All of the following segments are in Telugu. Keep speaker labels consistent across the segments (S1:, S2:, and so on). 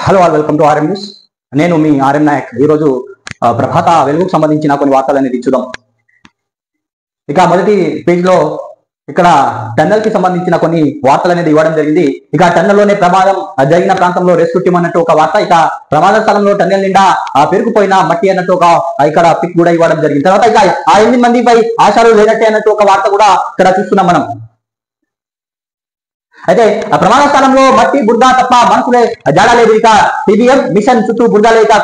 S1: Hello all welcome to RM news. నేను మీ ఆర్ఎం నాయక్. ఈరోజు ప్రభాత వెలుగుకు సంబంధించిన కొన్ని వార్తలు అనేది చూద్దాం. ఇక మొదటి పేజ్ లో ఇక్కడ టన్నెల్ కి సంబంధించిన కొన్ని వార్తలు అనేది ఇవ్వడం జరిగింది. ఇక టన్నెల్ లోనే ప్రమాదం జరిగిన ప్రాంతంలో రెస్క్యూ టీమ్ అన్నట్టు ఒక వార్త. ఇక ప్రమాద స్థలంలో టన్నెల్ నిండా పెరుగుపోయిన మట్టి అన్నట్టు ఒక ఇక్కడ పిక్ కూడా ఇవ్వడం జరిగింది. తర్వాత ఇక ఆ 8 మందిపై ఆశాలు లేనట్టే అన్నట్టు ఒక వార్త కూడా ఇక్కడ చూస్తున్నాం మనం. అయితే ప్రమాద స్థలంలో మట్టి బురద తప్ప మనుషులే జాడలేదు. ఇక సిబిఎం మిషన్ చుట్టూ బురద లేక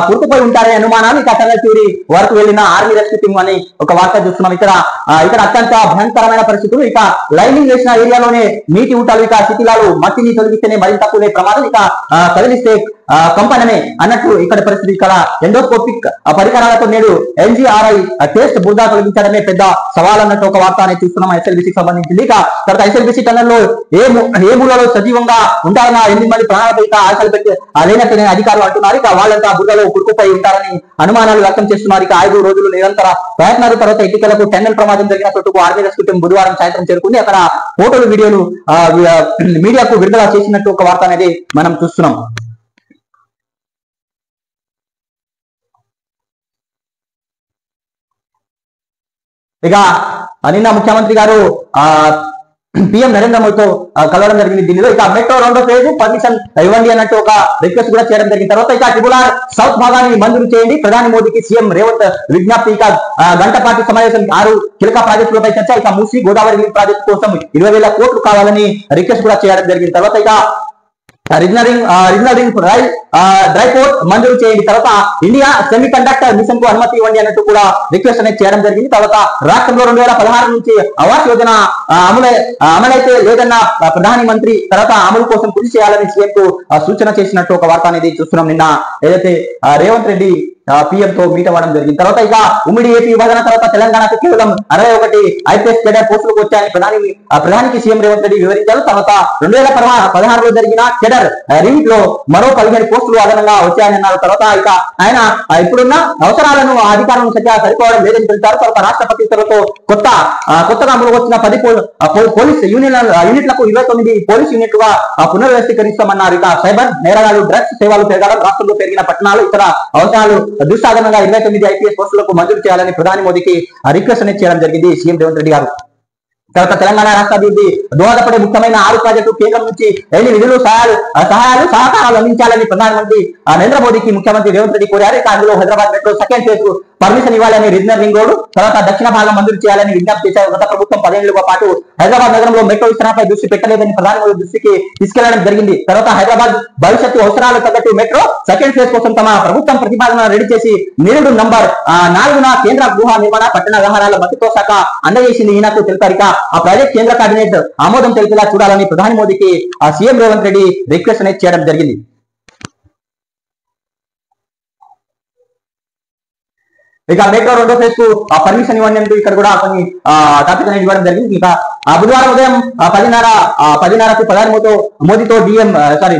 S1: కురుకుపోయి ఉంటారనే అనుమానాలు. ఇక టన్నెల్ థియరీ వరకు వెళ్లిన ఆర్మీ రెస్క్యూ టీమ్ అని ఒక వార్త చూస్తున్నాం. ఇక్కడ అత్యంత భయంకరమైన పరిస్థితులు. ఇక లైనింగ్ వేసిన ఏరియాలోనే నీటి ఊటాలు. ఇక శిథిలాలు మట్టిని తొలగిస్తేనే మరింత కూలే ప్రమాదం. ఇక కదిలిస్తే కంపనమే అన్నట్టు ఇక్కడ పరిస్థితి. ఇక్కడ ఎండోస్కోపిక్ పరికరాలతో నేడు ఎన్జీఆర్ఐ టెస్ట్ బురద తొలగించడమే పెద్ద సవాల్ అన్నట్టు ఒక వార్త అనేది చూస్తున్నాం ఎస్ఎల్బిసికి సంబంధించింది. ఇక తర్వాత ఎస్ఎల్బిసి టన్నెల్లో ఏ మూలలో సజీవంగా ఉంటారన్న 8 మంది ప్రాణాలపై ఆశలు పెట్టి లేనట్టునే అధికారులు అంటున్నారు. ఇక వాళ్ళంతా బురదలో కురుకుపోయి ఉంటారని అనుమానాలు వ్యక్తం చేస్తున్నారు. ఇక 5 రోజులు నిరంతర ప్రయత్నాల తర్వాత ఇటీకలకు టన్నెల్ ప్రమాదం జరిగిన చోటుకు ఆర్మీ రెస్క్యూ టీం బుధవారం సాయంత్రం చేరుకుంది. అక్కడ ఫోటోలు వీడియోలు మీడియాకు విడుదల చేసినట్టు ఒక వార్త అనేది మనం చూస్తున్నాం. ఇక నిన్న ముఖ్యమంత్రి గారు పిఎం నరేంద్ర మోదీతో కలవడం జరిగింది ఢిల్లీలో. ఇక మెట్రో 2వ ఫేజ్ పర్మిషన్ ఇవ్వండి అన్నట్టు ఒక రిక్వెస్ట్ కూడా చేయడం జరిగిన తర్వాత ఇక ట్రిబుల్ సౌత్ భాగాన్ని మంజూరు చేయండి ప్రధాని మోదీకి సీఎం రేవంత్ విజ్ఞప్తి. ఇక గంటపాటి సమావేశం 6 కీలక ప్రాజెక్టులపై చర్చ. ఇక మూసీ గోదావరి ప్రాజెక్టు కోసం 20,000 కోట్లు కావాలని రిక్వెస్ట్ కూడా చేయడం జరిగింది. తర్వాత ఇక రీజనల్ డ్రై పోర్ట్ మంజూరు చేయండి. తర్వాత ఇండియా సెమీ కండక్టర్ మిషన్ కు అనుమతి ఇవ్వండి అన్నట్టు కూడా రిక్వెస్ట్ అనేది చేయడం జరిగింది. తర్వాత రాష్ట్రంలో 2016 నుంచి ఆవాస్ యోజన అమలైతే లేదన్న ప్రధాని మంత్రి తర్వాత అమలు కోసం కృషి చేయాలని సీఎం కు సూచన చేసినట్టు ఒక వార్త అనేది చూస్తున్నాం. నిన్న ఏదైతే రేవంత్ రెడ్డి పిఎం తో మీట్ అవ్వడం జరిగింది. తర్వాత ఇక ఉమ్మడి ఏపీ విభజన తర్వాత తెలంగాణకు కేవలం 61 ఐపీఎస్ కేడర్ పోస్టులకు వచ్చాయని ప్రధానికి సీఎం రేవంత్ రెడ్డి వివరించారు. తర్వాత 2016లో జరిగిన కేడర్ రివీట్ లో మరో 15 పోస్టులు అదనంగా వచ్చాయని అన్నారు. తర్వాత ఇక ఆయన ఇప్పుడున్న అవసరాలను అధికారులను సరిపోవడం లేదని తెలిపారు. తర్వాత రాష్ట్రపతి ఉత్తర్వులతో కొత్తగా అమలు వచ్చిన 10 పోలీస్ యూనిట్లకు 29 పోలీస్ యూనిట్లుగా పునర్వ్యవస్థీకరిస్తామన్నారు. ఇక సైబర్ నేరగాలు డ్రగ్స్ సేవలు పెరగడం రాష్ట్రంలో పెరిగిన పట్టణాలు ఇతర అవసరాలు దృష్టాదనంగా 29 ఐపీఎస్ పోస్టులకు మంజూరు చేయాలని ప్రధాని మోదీకి రిక్వెస్ట్ అనేది చేయడం జరిగింది సీఎం రేవంత్ రెడ్డి గారు. తర్వాత తెలంగాణ రాష్ట్ర అభివృద్ధి దోహదపడే ముఖ్యమైన 6 ప్రాజెక్టు కేంద్రం నుంచి ఎన్ని నిధులు సహకారాలు అందించాలని ప్రధానమంత్రి నరేంద్ర మోదీకి ముఖ్యమంత్రి రేవంత్ రెడ్డి కోరారు. ఇక అందులో హైదరాబాద్ మెట్రో సెకండ్ ఫేజ్ కు పర్మిషన్ ఇవ్వాలని రీజనల్ రింగ్ రోడ్ తర్వాత దక్షిణ భాగం మంజూరు చేయాలని విజ్ఞప్తి చేశారు. గత ప్రభుత్వం 10 ఏళ్లుగా పాటు హైదరాబాద్ నగరంలో మెట్రో విస్తరణపై దృష్టి పెట్టలేదని ప్రధాని మోదీ దృష్టికి తీసుకెళ్లడం జరిగింది. తర్వాత హైదరాబాద్ భవిష్యత్తు అవసరాలకు తగ్గట్టు మెట్రో సెకండ్ ఫేజ్ కోసం తమ ప్రభుత్వం ప్రతిపాదన రెడీ చేసి నిరుడు నంబర్ 4న కేంద్ర గృహ నిర్మాణ పట్టణ వ్యవహారాల మంత్రిత్వ శాఖ అందజేసింది. ఈయనకు తెలిపారు. ఇక ఆ ప్రాజెక్ట్ కేంద్ర కేబినెట్ ఆమోదం తెలిపేలా చూడాలని ప్రధాని మోదీకి సీఎం రేవంత్ రెడ్డి రిక్వెస్ట్ అనేది చేయడం జరిగింది. ఇక మెట్రో 2వ ఫేజ్ కు పర్మిషన్ ఇవ్వండి అంటూ ఇక్కడ కూడా కొన్ని టాపిక్ అనేది ఇవ్వడం జరిగింది. ఇక బుధవారం ఉదయం 10:30కు ప్రధాని మోదీతో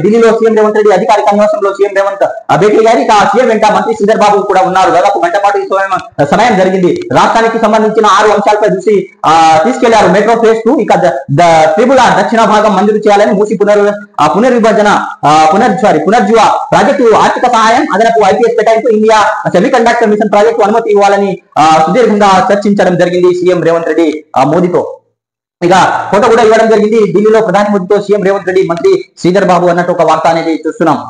S1: ఢిల్లీలో సీఎం రేవంత్ రెడ్డి అధికారిక నివాసంలో సీఎం రేవంత్ భేటీ అయ్యారు. ఇక సీఎం వెంట మంత్రి శ్రీధర్ బాబు కూడా ఉన్నారు. దాదాపు గంట పాటు సమయం జరిగింది. రాష్ట్రానికి సంబంధించిన 6 అంశాలపై చూసి తీసుకెళ్లారు. మెట్రో ఫేజ్ 2 ఇక త్రిపుల దక్షిణ భాగం మంజూరు చేయాలని మూసి పునర్జీవ ప్రాజెక్టు ఆర్థిక సహాయం అదనపు ఐపీఎస్ కేటాయింపు India semiconductor mission project అనుమతి ఇవ్వాలని సుదీర్ఘంగా చర్చించడం జరిగింది సీఎం రేవంత్ రెడ్డి మోదీతో. ఇక ఫోటో కూడా ఇవ్వడం జరిగింది. ఢిల్లీలో ప్రధాని మోదీతో సీఎం రేవంత్ రెడ్డి మంత్రి శ్రీధర్ బాబు అన్నట్టు ఒక వార్త అనేది చూస్తున్నాం.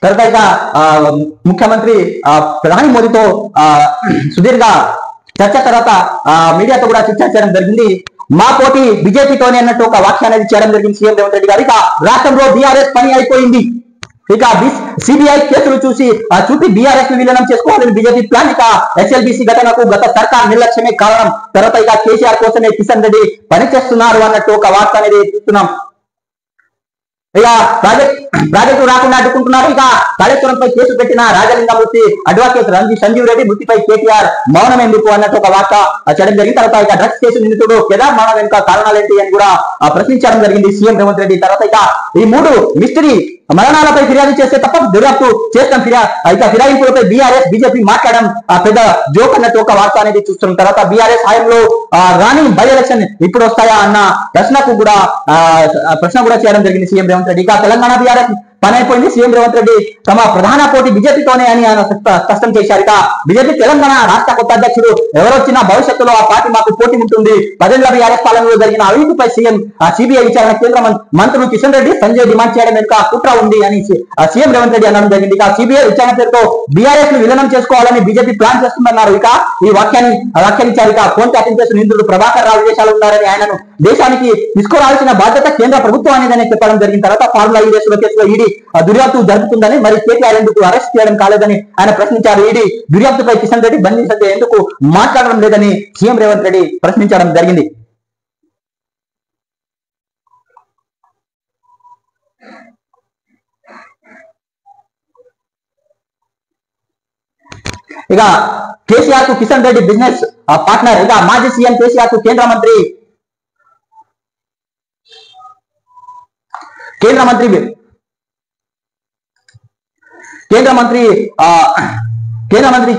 S1: తర్వాత ఇక ముఖ్యమంత్రి ప్రధాని మోదీతో సుదీర్ఘ చర్చ తర్వాత మీడియాతో కూడా చర్చ చేయడం జరిగింది. మా పోటీ బీజేపీతోనే అన్నట్టు ఒక వ్యాఖ్య అనేది చేయడం జరిగింది సీఎం రేవంత్ రెడ్డి గారు. ఇక రాష్ట్రంలో బీఆర్ఎస్ పని అయిపోయింది. ఇక సిబిఐ కేసులు చూపి బీఆర్ఎస్ ను విలీనం చేసుకోవాలని బీజేపీ ప్లాన్. ఇక ఎస్ఎల్బిసి ఘటనకు గత సర్కార్ నిర్లక్ష్యమే కారణం. తర్వాత ఇక కేసీఆర్ కోసమే కిషన్ రెడ్డి పనిచేస్తున్నారు అన్నట్టు ఒక వార్త అనేది చూస్తున్నాం. ఇక ప్రాజెక్టు రాకుండా అడ్డుకుంటున్నారు. ఇక కాళేశ్వరంపై కేసు పెట్టిన రాజలింగం మృతి అడ్వకేట్ సంజీవ్ రెడ్డి మృతిపై కేటీఆర్ మౌనం ఎందుకు అన్నట్టు ఒక వార్త చేయడం జరిగింది. తర్వాత ఇక డ్రగ్స్ కేసు నిందితుడు కేదార్ మౌనం వెనుక కారణాలు ఏంటి అని కూడా ప్రశ్నించడం జరిగింది సీఎం రేవంత్ రెడ్డి. తర్వాత ఇక ఈ 3 మిస్టరీ మరణాలపై ఫిర్యాదు చేస్తే తప్ప దర్యాప్తు చేస్తాం ఇక ఫిరాయింపులపై బీఆర్ఎస్ బీజేపీ మాట్లాడడం పెద్ద జోక్ అన్నట్టు ఒక వార్త అనేది చూస్తున్న తర్వాత బీఆర్ఎస్ హయాంలో రాని బై ఎలక్షన్ ఇప్పుడు వస్తాయా అన్న ప్రశ్న కూడా చేయడం జరిగింది సీఎం రేవంత్ రెడ్డి. ఇక తెలంగాణ బీఆర్ఎస్ పని అయిపోయింది. సీఎం రేవంత్ రెడ్డి తమ ప్రధాన పోటీ బీజేపీతోనే అని ఆయన స్పష్టం చేశారు. ఇక బీజేపీ తెలంగాణ రాష్ట్ర కొత్త అధ్యక్షుడు ఎవరొచ్చినా భవిష్యత్తులో ఆ పార్టీ మాకు పోటీ ఉంటుంది. 10 ఏళ్ల బీఆర్ఎస్ పాలనలో జరిగిన అవినీతిపై సిబిఐ విచారణ కేంద్ర మంత్రులు కిషన్ రెడ్డి సంజయ్ డిమాండ్ చేయడం వెనుక కుట్ర ఉంది అని సీఎం రేవంత్ రెడ్డి అనడం జరిగింది. ఇక సిబిఐ విచారణ పేరుతో బీఆర్ఎస్ ను విలీనం చేసుకోవాలని బీజేపీ ప్లాన్ చేస్తుందన్నారు. ఇక ఈ వ్యాఖ్యానించారు. ఇక ఫోన్ ట్యాపింగ్ చేసిన నిందితుడు ప్రభాకర్ రావు విదేశాలు ఉన్నారని ఆయనను దేశానికి తీసుకురావాల్సిన బాధ్యత కేంద్ర ప్రభుత్వం అనేదని చెప్పడం జరిగిన తర్వాత ఫార్ములా ఈ రేసుల కేసులో ఈడీ దర్యాప్తు జరుపుతుందని మరి కేటీఆర్ ఎందుకు అరెస్ట్ చేయడం కాలేదని ఆయన ప్రశ్నించారు. ఈడీ దర్యాప్తుపై కిషన్ రెడ్డి బంధించే ఎందుకు మాట్లాడడం లేదని సీఎం రేవంత్ రెడ్డి ప్రశ్నించడం జరిగింది. ఇక కేసీఆర్ కు కిషన్ రెడ్డి బిజినెస్ పార్ట్నర్. ఇక మాజీ సీఎం కేసీఆర్ కు కేంద్ర మంత్రి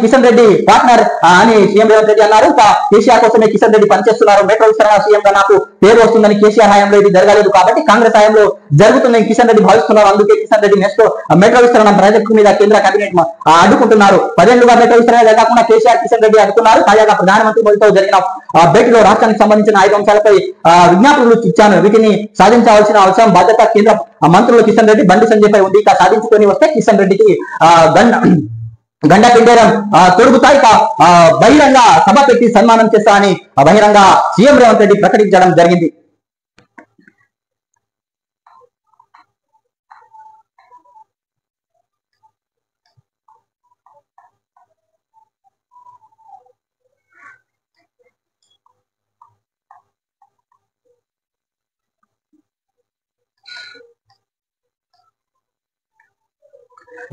S1: కిషన్ రెడ్డి పార్ట్నర్ అని సీఎం రేవంత్ రెడ్డి అన్నారు. ఇంకా కేసీఆర్ కోసమే కిషన్ రెడ్డి పనిచేస్తున్నారు. మెట్రో విస్తరణ సీఎం గా నాకు పేరు వస్తుందని కేసీఆర్ హయాంలో ఇది జరగలేదు కాబట్టి కాంగ్రెస్ హయాంలో జరుగుతుందని కిషన్ రెడ్డి భావిస్తున్నారు. అందుకే కిషన్ రెడ్డి నెక్స్ట్ మెట్రో విస్తరణ ప్రాజెక్టు మీద కేంద్ర కేబినెట్ అడ్డుకుంటున్నారు. 10 ఏళ్లుగా మెట్రో విస్తరణ లేకుండా కేసీఆర్ కిషన్ రెడ్డి అడ్డుకున్నారు. తాజాగా ప్రధానమంత్రి మోదీతో జరిగిన భేటీలో రాష్ట్రానికి సంబంధించిన 5 అంశాలపై విజ్ఞాపనలు ఇచ్చాను. వీటిని సాధించాల్సిన అవసరం బాధ్యత కేంద్ర మంత్రులు కిషన్ రెడ్డి బండి సంజయ్ పై ఉంది. ఇక సాధించుకొని వస్తే కిషన్ రెడ్డికి గండ పిండేరం తొడుగుతాయి. బహిరంగ సభ పెట్టి సన్మానం చేస్తా అని బహిరంగ సీఎం రేవంత్ రెడ్డి ప్రకటించడం జరిగింది.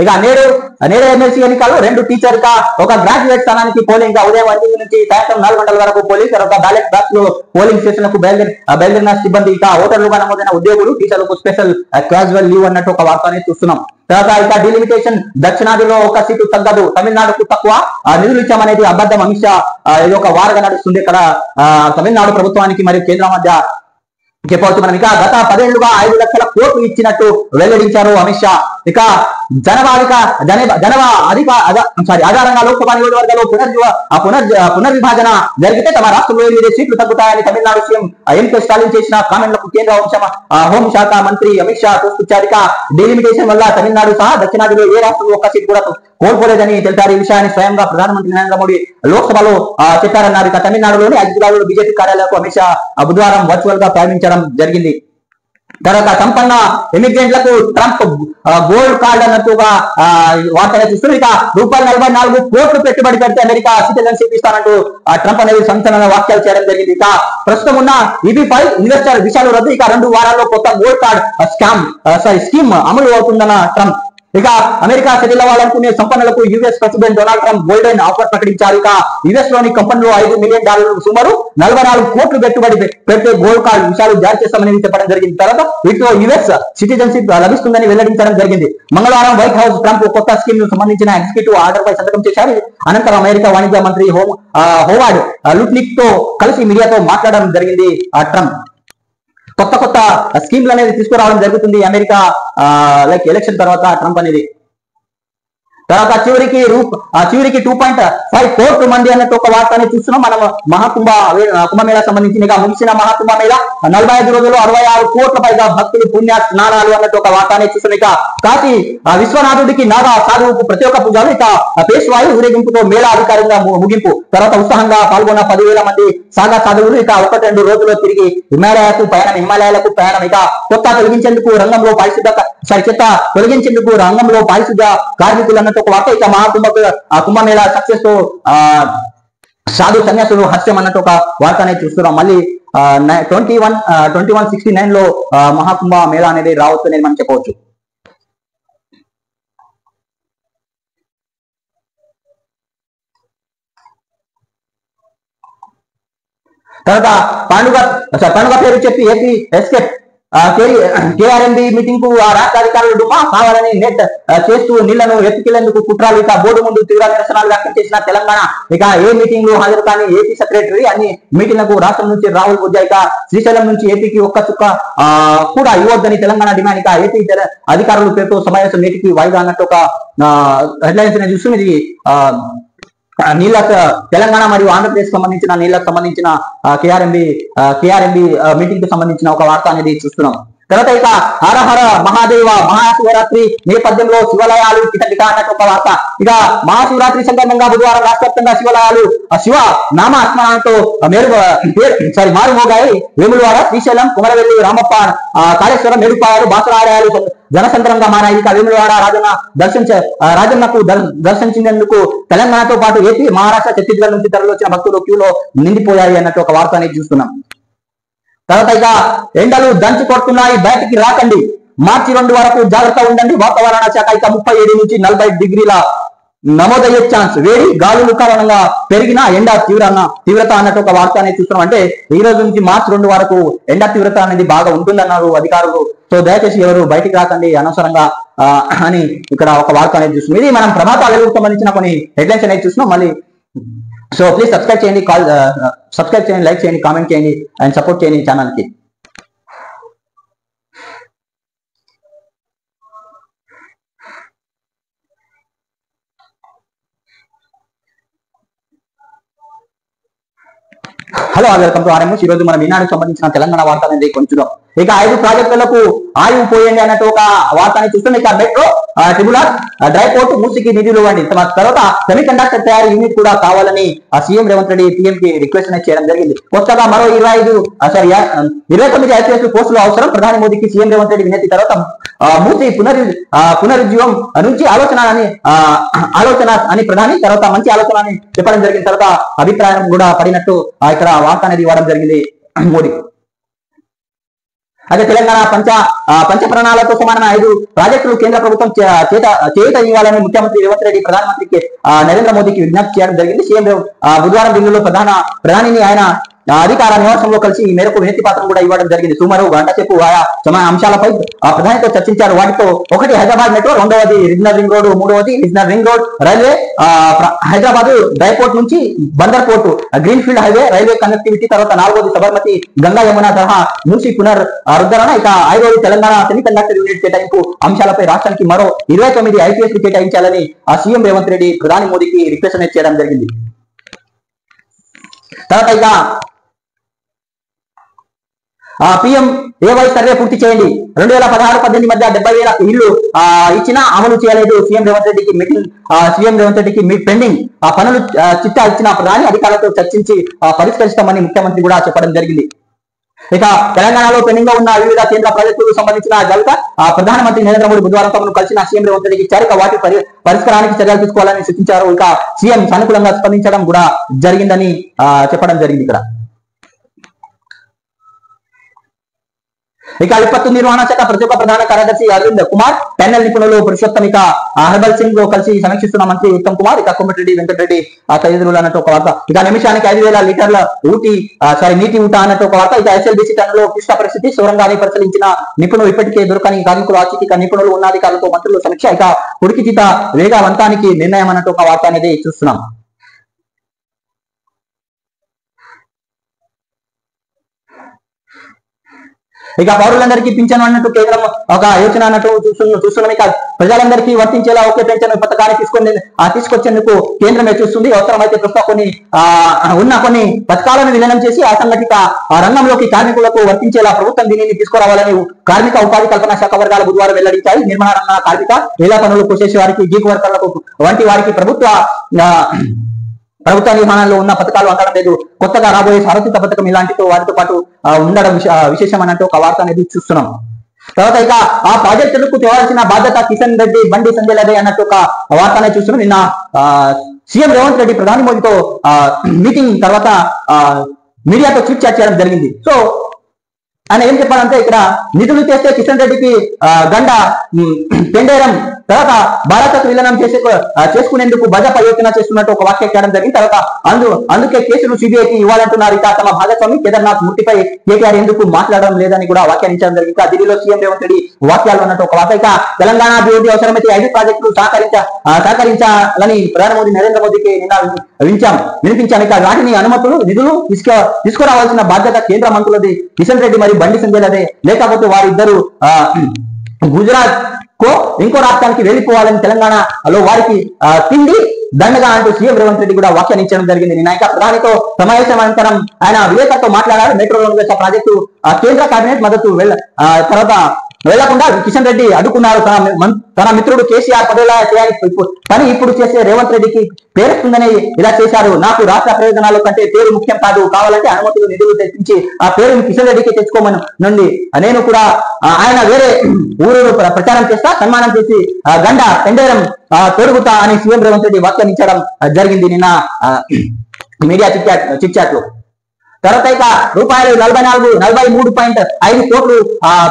S1: ఇక నేడు ఎమ్మెల్సీ ఎన్నికలు 2 టీచర్ గా ఒక గ్రాడ్యుయేట్ స్థానానికి పోలింగ్ ఉదయం 5 నుంచి సాయంత్రం 4 గంటల వరకు పోలింగ్. తర్వాత బ్యాలెట్ బాక్స్ లో పోలింగ్ స్టేషన్లకు బయలుదేరిన సిబ్బంది ఇక ఓటర్లుగా నమోదైన ఉద్యోగులు టీచర్లకు స్పెషల్ క్యాజువల్ లీవ్ అన్నట్టు ఒక వార్తని చూస్తున్నాం. తర్వాత ఇక డిలిమిటేషన్ దక్షిణాదిలో ఒక సీటు తగ్గదు, తమిళనాడుకు తక్కువ నిధులు ఇచ్చామనేది అబద్ధం. అమిత్ షా ఇది ఒక వారంగా నడుస్తుంది. ఇక్కడ తమిళనాడు ప్రభుత్వానికి మరియు కేంద్రం మధ్య చెప్పవచ్చు మనం. ఇక గత 10 ఏళ్లుగా 5 లక్షల కోట్లు ఇచ్చినట్టు వెల్లడించారు అమిత్ షా. ఇక ఆధారంగా లోక్సభ నియోజకవర్గాల్లో పునర్విభాజన జరిగితే తమ రాష్ట్రంలో 8 సీట్లు తగ్గుతాయని తమిళనాడు సీఎం ఎంకే స్టాలిన్ చేసిన కామెంట్లకు కేంద్ర హోంశాఖ మంత్రి అమిత్ షా తోసిపుచ్చారు. ఇక డీలిమిటేషన్ వల్ల తమిళనాడు సహా దక్షిణాదిలో ఏ రాష్ట్రంలో ఒక్క సీట్ కూడా కోల్పోలేదని తెలిపారు. ఈ విషయాన్ని స్వయంగా ప్రధానమంత్రి నరేంద్ర మోడీ లోక్సభలో చెప్పారన్నారు. ఇక తమిళనాడులోని 5 జిల్లాల్లో బీజేపీ కార్యాలయాలకు అమిత్ షా బుధవారం వర్చువల్ గా ప్రారంభించడం జరిగింది. తర్వాత సంపన్న ఇమిగ్రెంట్లకు ట్రంప్ గోల్డ్ కార్డ్ అన్నట్టుగా వార్తలు చూస్తున్నారు. ఇక ₹44 కోట్లు పెట్టుబడి పెడితే అమెరికా సిటిజన్షిప్ ఇస్తానంటూ ట్రంప్ అనేది సంచలన వ్యాఖ్యలు చేయడం జరిగింది. ఇక ప్రస్తుతం ఉన్న EB-5 ఇన్వెస్టర్ విషయాలు రద్దు. ఇక 2 వారాల్లో కొత్త గోల్డ్ కార్డ్ స్కీమ్ అమలు అవుతుందన్న ట్రంప్. ఇక అమెరికా సెటిల్ అవ్వాలనుకునే సంపన్నులకు US president Donald Trump golden offer ప్రకటించారు. ఇక యుఎస్ లోని కంపెనీలు $5 మిలియన్ సుమారు 44 కోట్లు పెట్టుబడి పెడితే గోల్డ్ కార్డ్ విషయాలు జారీ చేస్తామని చెప్పడం జరిగింది. తర్వాత వీటిలో యుఎస్ సిటిజన్షిప్ లభిస్తుందని వెల్లడించడం జరిగింది. మంగళవారం వైట్ హౌస్ ట్రంప్ కొత్త స్కీమ్ కు సంబంధించిన ఎగ్జిక్యూటివ్ ఆర్డర్ పై సంతకం చేశారు. అనంతరం అమెరికా వాణిజ్య మంత్రి హోవార్డ్ లుట్నిక్ తో కలిసి మీడియాతో మాట్లాడడం జరిగింది. ట్రంప్ కొత్త స్కీమ్లు అనేది తీసుకురావడం జరుగుతుంది అమెరికా ఎలక్షన్ తర్వాత ట్రంప్ అనేది. తర్వాత చివరికి 2.5 కోట్ల మంది అన్నట్టు ఒక వార్తని చూస్తున్నాం మనం. కుంభమేళా సంబంధించిన ముగిసిన మహాకుంభమేళా 45 రోజుల్లో 66 కోట్ల పైగా భక్తులు పుణ్య స్నానాలు అన్నట్టు ఒక వార్తని చూస్తున్నాం. ఇక కాశీ విశ్వనాథుడికి నాగా సాధువుకు ప్రత్యేక పూజలు. ఇక పేష్వాయు ఊరేగింపుతో మేళా అధికారంగా ముగింపు. తర్వాత ఉత్సాహంగా పాల్గొన్న 10,000 మంది సాగా సాధువులు ఇక 1-2 రోజుల్లో తిరిగి హిమాలయాలకు ప్రయాణం. ఇక చెత్త తొలగించేందుకు రంగంలో పారిశుద్ధ కార్మికులు అన్నట్టు ఒక వార్త. ఇక కుంభమేళా సక్సెస్ తో సాధు సన్యాసులు హస్యం అన్నట్టు ఒక వార్త అనేది చూస్తున్నాం. మళ్ళీ 2169 లో మహాకుంభ మేళా అనేది రావచ్చు అనేది మనం చెప్పవచ్చు. తర్వాత పండుగ పేరు చెప్పి ఏపీ ఎస్కేప్ కేఆర్ఎంబి మీటింగ్ కు ఆ రాష్ట్ర అధికారులు డుమా కావాలని నెట్ చేస్తూ నీళ్లను ఎత్తుకెళ్లేందుకు కుట్రాలు. ఇక బోర్డు ముందు తీవ్ర నిరసనలు వ్యక్తం చేసిన తెలంగాణ. ఇక ఏ మీటింగ్ లో హాజరు కానీ ఏపీ సెక్రటరీ అన్ని మీటింగ్లకు రాష్ట్రం నుంచి రాహుల్ బుద్ధా. ఇక శ్రీశైలం నుంచి ఏపీకి ఒక్క చుక్క కూడా ఇవ్వద్దని తెలంగాణ డిమాండ్. ఇక ఏపీ అధికారులు పేరుతో సమావేశం నేటికి వాయిదా అన్నట్టు ఒక హెడ్లైన్స్ నేను చూస్తుంది. ఇది నీళ్ళ తెలంగాణ మరియు ఆంధ్రప్రదేశ్ సంబంధించిన నీళ్ళకు సంబంధించిన కేఆర్ఎంబి మీటింగ్ కు సంబంధించిన ఒక వార్త అనేది చూస్తున్నాం. తర్వాత ఇక హరహర మహాదేవ మహాశివరాత్రి నేపథ్యంలో శివాలయాలు కిటకిట అన్నట్టు ఒక వార్త. ఇక మహాశివరాత్రి సందర్భంగా బుధవారం రాష్ట్ర వ్యాప్తంగా శివాలయాలు శివ నామస్మరణతో మారుమోగాయి. వేములవాడ, శ్రీశైలం, కుమరవెల్లి, రామప్ప, కాళేశ్వరం, మేడుపాయలు, బాసరాలయాలు జనసంద్రంగా మారాయి. ఇక వేములవాడ రాజన్నకు దర్శించేందుకు తెలంగాణతో పాటు ఏపీ, మహారాష్ట్ర, ఛత్తీస్గఢ్ నుంచి తరలివచ్చిన భక్తులు క్యూలో నిండిపోయాయి అన్నట్టు ఒక వార్త అనేది చూస్తున్నాం. తర్వాత ఇక ఎండలు దంచి కొడుతున్నాయి, బయటికి రాకండి, మార్చి 2 వరకు జాగ్రత్త ఉండండి. వాతావరణ శాఖ ఇక 37 నుంచి 40 డిగ్రీల నమోదయ్యే ఛాన్స్. వేడి గాలుల కారణంగా పెరిగిన ఎండ తీవ్రత అన్నట్టు ఒక వార్త అనేది చూస్తున్నాం. అంటే ఈ రోజు నుంచి మార్చి 2 వరకు ఎండ తీవ్రత అనేది బాగా ఉంటుందన్నారు అధికారులు. సో దయచేసి ఎవరు బయటికి రాకండి అనవసరంగా అని ఇక్కడ ఒక వార్త అనేది చూస్తున్నాం. ఇది మనం ప్రభాత వెలుగుకు సంబంధించిన కొన్ని హెడ్లైన్స్ అనేది చూస్తున్నాం. మళ్ళీ సో ప్లీజ్ సబ్స్క్రైబ్ చేయండి, సబ్స్క్రైబ్ చేయండి, లైక్ చేయండి, కామెంట్ చేయండి అండ్ సపోర్ట్ చేయండి ఛానల్ కి. Hello, welcome to RMS. ఈ రోజు మనం ఈనాడుకు సంబంధించిన తెలంగాణ వార్త అనేది కొంచెం. ఇక 5 ప్రాజెక్టులకు ఆయువు పోయండి అన్నట్టు ఒక వార్తని చూస్తున్నాం. ఇక మెట్రో, ట్రిబ్యునల్, డ్రై పోర్ట్, మూసికి నిధులు ఇవ్వండి. తర్వాత సెమీ కండక్టర్ తయారీ యూనిట్ కూడా కావాలని సీఎం రేవంత్ రెడ్డి పీఎం కి రిక్వెస్ట్ చేయడం జరిగింది. కొత్తగా మరో 29 ఐపీఎస్ పోస్టులు అవసరం. ప్రధాని మోదీకి సీఎం రేవంత్ రెడ్డి వినతి. తర్వాత మూసి పునరుజ్జీవం నుంచి ఆలోచన అని ప్రధాని తర్వాత మంచి ఆలోచన అని చెప్పడం జరిగింది. తర్వాత అభిప్రాయం కూడా పడినట్టు ఇక్కడ వార్త అనేది ఇవ్వడం జరిగింది మోడీ. అదే తెలంగాణ పంచ ప్రణాళికతో సమానమైన 5 ప్రాజెక్టులు కేంద్ర ప్రభుత్వం చేత ఇవ్వాలని ముఖ్యమంత్రి రేవంత్ రెడ్డి ప్రధానమంత్రికి నరేంద్ర మోదీకి విజ్ఞప్తి చేయడం జరిగింది. సీఎం బుధవారం ఢిల్లీలో ప్రధానిని ఆయన అధికార నివాసంలో కలిసి ఈ మేరకు వినతి పత్రం కూడా ఇవ్వడం జరిగింది. సుమారు గంట సేపు ఆయా అంశాలపై ప్రధానితో చర్చించారు. వాటితో ఒకటి హైదరాబాద్ మెట్రో, రెండవది రీజనల్ రింగ్ రోడ్, మూడవది regional ring road, railway, Hyderabad dry port నుంచి Bandar port, green field highway, railway connectivity. తర్వాత 4వది సబర్మతి గంగా యమున తరహా మూసి పునరుద్ధరణ. ఇక 5వది తెలంగాణ సెమీ కండక్టర్ యూనిట్ కేటాయింపు అంశాలపై రాష్ట్రానికి మరో 29 ఐపీఎస్ కేటాయించాలని సీఎం రేవంత్ రెడ్డి ప్రధాని మోదీకి రిక్వెస్ట్ చేయడం జరిగింది. తర్వాత ఇక పిఎం ఏవై సర్వే పూర్తి చేయండి. 2016-18 మధ్య 70,000 ఇళ్లు ఇచ్చినా అమలు చేయలేదు. సీఎం రేవంత్ రెడ్డికి పెండింగ్ పనులు చిట్టా ఇచ్చిన ప్రధాని అధికారులతో చర్చించి పరిష్కరిస్తామని ముఖ్యమంత్రి కూడా చెప్పడం జరిగింది. ఇక తెలంగాణలో పెండింగ్ గా ఉన్న వివిధ కేంద్ర ప్రాజెక్టులకు సంబంధించిన ప్రధానమంత్రి నరేంద్ర మోదీ బుధవారం తమను కలిసిన సీఎం రేవంత్ రెడ్డికి ఇచ్చారు. వాటి పరిష్కారానికి చర్యలు తీసుకోవాలని సూచించారు. ఇక సీఎం సానుకూలంగా స్పందించడం కూడా జరిగిందని చెప్పడం జరిగింది ఇక్కడ. ఇక విపత్తు నిర్వహణ శాఖ ప్రతి ఒక్క ప్రధాన కార్యదర్శి అరవింద్ కుమార్, ప్యానెల్ నిపుణులు పురుషోత్తం, ఇక హర్బల్ సింగ్ తో కలిసి సమీక్షిస్తున్న మంత్రి ఉత్తమ్ కుమార్, ఇక కోమటిరెడ్డి వెంకటరెడ్డి తదితరులు అన్నట్టు ఒక వార్త. ఇక నిమిషానికి 5,000 లీటర్ల నీటి ఊట అన్నట్టు ఒక వార్త. ఇక ఎస్ఎల్బీసీ టన్నులో క్లిష్ట పరిస్థితి, సొరంగాన్ని పరిశీలించిన నిపుణులు, ఇప్పటికే దొరకని కార్మికులు ఆచూకీ నిపుణులు, ఉన్నతాధికారులతో మంత్రులు సమీక్ష. ఇక ఉడికిచిత వేగవంతానికి నిర్ణయం అన్నట్టు ఒక వార్త అనేది చూస్తున్నాం. ఇక పౌరులందరికీ పింఛను అన్నట్టు కేంద్రం ఒక యోచన అన్నట్టు చూస్తున్నాం. ఇక ప్రజలందరికీ వర్తించేలా ఒకే పెన్షన్ పథకాన్ని తీసుకొచ్చేందుకు కేంద్రమే చూస్తుంది. అవసరమైతే ప్రస్తుతం కొన్ని పథకాలను విలీనం చేసి అసంఘటిత రంగంలోకి కార్మికులకు వర్తించేలా ప్రభుత్వం దీనిని తీసుకురావాలని కార్మిక ఉపాధి కల్పన శాఖ వర్గాలు బుధవారం వెల్లడించాయి. నిర్మాణ రంగ కార్మిక, ఇళ్ల పనులు చేసే వారికి, గీక్ వర్కర్లకు వంటి వారికి ప్రభుత్వ నిర్మాణంలో ఉన్న పథకాలు అందడం లేదు. కొత్తగా రాబోయే సారథిత పథకం ఇలాంటితో వాటితో పాటు ఉండడం విశేషం అన్నట్టు ఒక వార్త అనేది చూస్తున్నాం. తర్వాత ఇక ఆ ప్రాజెక్టులకు తేవాల్సిన బాధ్యత కిషన్ రెడ్డి, బండి సంజయ్ లదే అన్నట్టు ఒక వార్త అనేది చూస్తున్నాం. నిన్న సీఎం రేవంత్ రెడ్డి ప్రధాని మోదీతో మీటింగ్ తర్వాత మీడియాతో చిట్ చాట్ చేయడం జరిగింది. సో ఆయన ఏం చెప్పాడంటే ఇక్కడ నిధులు చేస్తే కిషన్ రెడ్డికి గండ పెండేరం తర్వాత భారతకు విలీనం చేసుకునేందుకు భాజపా యోచన చేస్తున్నట్టు ఒక వాక్యం చేయడం జరిగింది. తర్వాత అందుకే కేసులు సిబిఐకి ఇవ్వాలంటున్నారు. ఇక తమ భాగస్వామి కేదార్నాథ్ మూర్తిపై కేటీఆర్ ఎందుకు మాట్లాడడం లేదని కూడా వ్యాఖ్యానించడం జరిగింది. ఢిల్లీలో సీఎం రేవంత్ రెడ్డి వాక్యాలు ఉన్నట్టు ఒక వార్త. ఇక తెలంగాణ అభివృద్ధి అవసరమైతే 5 ప్రాజెక్టులు సహకరించాలని ప్రధాని మోదీ నరేంద్ర మోదీకి నిన్న వినిపించాను. ఇక వాటిని అనుమతులు నిధులు తీసుకురావాల్సిన బాధ్యత కేంద్ర మంత్రులది, కిషన్ రెడ్డి మరి బండి సంజయ్లదే. లేకపోతే వారిద్దరు గుజరాత్ కో ఇంకో రాష్ట్రానికి వెళ్ళిపోవాలని తెలంగాణలో వారికి తిండి దండగా అంటూ సీఎం రేవంత్ రెడ్డి కూడా వ్యాఖ్యానించడం జరిగింది. నిన్న ఇక ప్రధానితో సమావేశం అనంతరం ఆయన విలేకరులతో మాట్లాడారు. మెట్రో రైలు ప్రాజెక్టు కేంద్ర కేబినెట్ మద్దతు తర్వాత వెళ్లకుండా కిషన్ రెడ్డి అడ్డుకున్నారు. తన మిత్రుడు కేసీఆర్ పదేలా చేయాలి పని ఇప్పుడు చేసే రేవంత్ రెడ్డికి పేరుస్తుందని ఇలా చేశారు. నాకు రాష్ట్ర ప్రయోజనాల కంటే పేరు ముఖ్యం కాదు, కావాలంటే అనుమతులు నిధులు తెచ్చించి ఆ పేరుని కిషన్ రెడ్డికి తెచ్చుకోమని నుండి నేను కూడా ఆయన వేరే ఊరు ప్రచారం చేస్తా, సన్మానం చేసి గండ పెండేరం తొడుగుతా అని సీఎం రేవంత్ రెడ్డి వ్యాఖ్యానించడం జరిగింది నిన్న మీడియా చిట్ చాట్ లో. తర్వాత ఇక రూపాయలు 43.5 కోట్లు